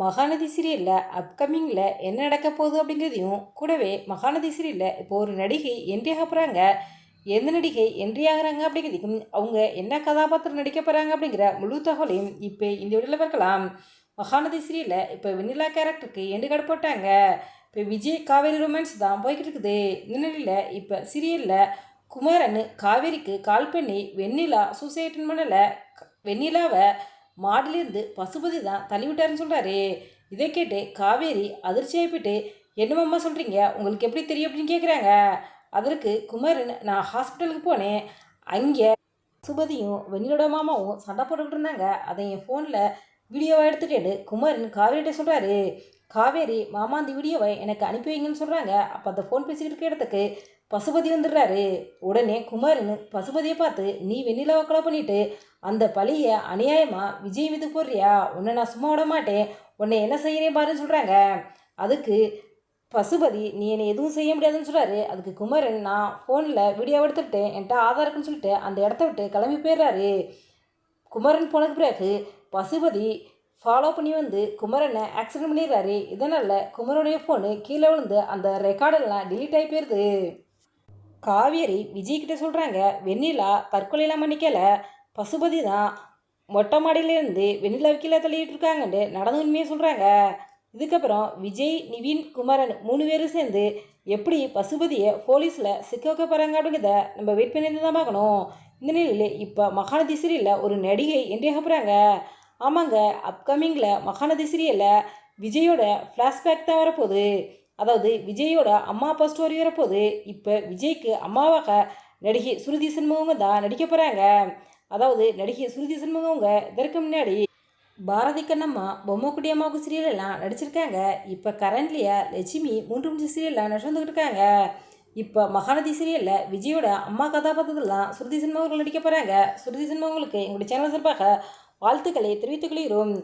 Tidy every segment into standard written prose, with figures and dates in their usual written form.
மகாநதி சீரியலில் அப்கமிங்கில் என்ன நடக்க போகுது அப்படிங்கிறதையும் கூடவே மகாநதி சீரியலில் இப்போ ஒரு நடிகை என்ட்ரி ஆக போகிறாங்க. எந்த நடிகை என்ட்ரி ஆகிறாங்க அப்படிங்கிறதையும் அவங்க என்ன கதாபாத்திரம் நடிக்க போகிறாங்க அப்படிங்கிற முழு தகவலையும் இப்போ இந்த வீடியோவில் பார்க்கலாம். மகாநதி சீரியலில் இப்போ வெண்ணிலா கேரக்டருக்கு எண்டு கார்டு போட்டாங்க. இப்போ விஜய் காவேரி ரொமான்ஸ் தான் போய்கிட்டு இருக்குது. இந்த நிலையில் இப்போ சீரியலில் குமாரன் காவேரிக்கு கால் பண்ணி வெண்ணிலா சூசைட் பண்ணலை, வெண்ணிலாவை மாடிலிருந்து பசுபதி தான் தள்ளிவிட்டாருன்னு சொல்கிறாரு. இதை கேட்டு காவேரி அதிர்ச்சியாகிப்பிட்டு, என்னமாம்மா சொல்கிறீங்க, உங்களுக்கு எப்படி தெரியும் அப்படின்னு கேட்குறாங்க. அதற்கு குமரன், நான் ஹாஸ்பிட்டலுக்கு போனேன், அங்கே பசுபதியும் வெண்ணிலோட மாமாவும் சண்டை போட்டுக்கிட்டு இருந்தாங்க, அதை என் ஃபோனில் வீடியோவை எடுத்துகிட்டு குமரன் காவேரிகிட்ட சொல்கிறாரு. காவேரி, மாமா அந்த வீடியோவை எனக்கு அனுப்பி வைங்கன்னு சொல்கிறாங்க. அப்போ அந்த ஃபோன் பேசிக்கிட்டு இருக்க இடத்துக்கு பசுபதி வந்துடுறாரு. உடனே குமாரன் பசுபதியை பார்த்து, நீ வெண்ணிலாவை கொலை பண்ணிட்டு அந்த பழியை அநியாயமாக விஜய் மீது போடுறியா, உன்னை நான் சும்மா விட மாட்டேன், உன்னை என்ன செய்யறேன் பாருன்னு சொல்கிறாங்க. அதுக்கு பசுபதி, நீ என்னை எதுவும் செய்ய முடியாதுன்னு சொல்கிறாரு. அதுக்கு குமரன், நான் ஃபோனில் வீடியோ எடுத்துக்கிட்டேன், என்கிட்ட ஆதார் இருக்குன்னு சொல்லிட்டு அந்த இடத்த விட்டு கிளம்பி போயிடுறாரு. குமரன் போனதுக்கு பிறகு பசுபதி ஃபாலோ பண்ணி வந்து குமரனை ஆக்சிடென்ட் பண்ணிடுறாரு. இதனால் குமரனுடைய ஃபோனு கீழே விழுந்து அந்த ரெக்கார்டெல்லாம் டிலீட் ஆகி போயிடுது. காவேரி விஜய்கிட்ட சொல்கிறாங்க, வெண்ணிலா தற்கொலையெல்லாம் பண்ணிக்கல, பசுபதி தான் மொட்டை மாடியிலேருந்து வெண்ணிலா கீழே தள்ளிட்டு இருக்காங்கன்னு நடந்து உண்மையே சொல்கிறாங்க. இதுக்கப்புறம் விஜய், நிவின், குமரன் 3 பேரும் சேர்ந்து எப்படி பசுபதியை போலீஸில் சிக்க வைக்க போகிறாங்க அப்படிங்கிறத நம்ம வெயிட் பண்ணி தான் பார்க்கணும். இந்த நிலையில் இப்போ மகாநதி சீரியலில் ஒரு நடிகை என்ட்ரி ஆக போகிறாங்க. ஆமாங்க, அப்கமிங்கில் மகாநதி சீரியலில் விஜயோட ஃப்ளாஷ்பேக் தான் வரப்போகுது. அதாவது விஜயோட அம்மா அப்பா ஸ்டோரி வரப்போகுது. இப்போ விஜய்க்கு அம்மாவாக நடிகை ஸ்ருதி சண்முகவங்க தான் நடிக்க போகிறாங்க. அதாவது நடிகை ஸ்ருதி சண்முகவங்க இதற்கு முன்னாடி பாரதி கண்ணம்மா, பொம்மைக்குடி அம்மாவுக்கு சீரியலெல்லாம் நடிச்சிருக்காங்க. இப்போ கரண்ட்லியாக லட்சுமி 3 நிமிஷம் சீரியலில் நடிச்சுவந்துக்கிட்டு இருக்காங்க. இப்போ மகாநதி சீரியலில் விஜயோட அம்மா கதாபாத்திரத்திலாம் ஸ்ருதி சண்முகங்கள் நடிக்க போகிறாங்க. ஸ்ருதி சண்முகங்களுக்கு எங்களுடைய சேனல் சார்பாக வாழ்த்துக்களை தெரிவித்துக் கொள்கிறோம்.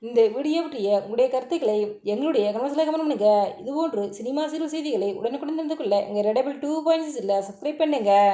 இந்த வீடியோ பற்றிய உங்களுடைய கருத்துக்களை எங்களுடைய கமெண்ட்ஸில் கமெண்ட் பண்ணுங்க. இதுபோன்று சினிமா சீரியல் செய்திகளை உடனுக்குடன் தெரிந்து கொள்ள எங்கள் ரெடபிள் 2.6 சப்ஸ்கிரைப் பண்ணுங்கள்.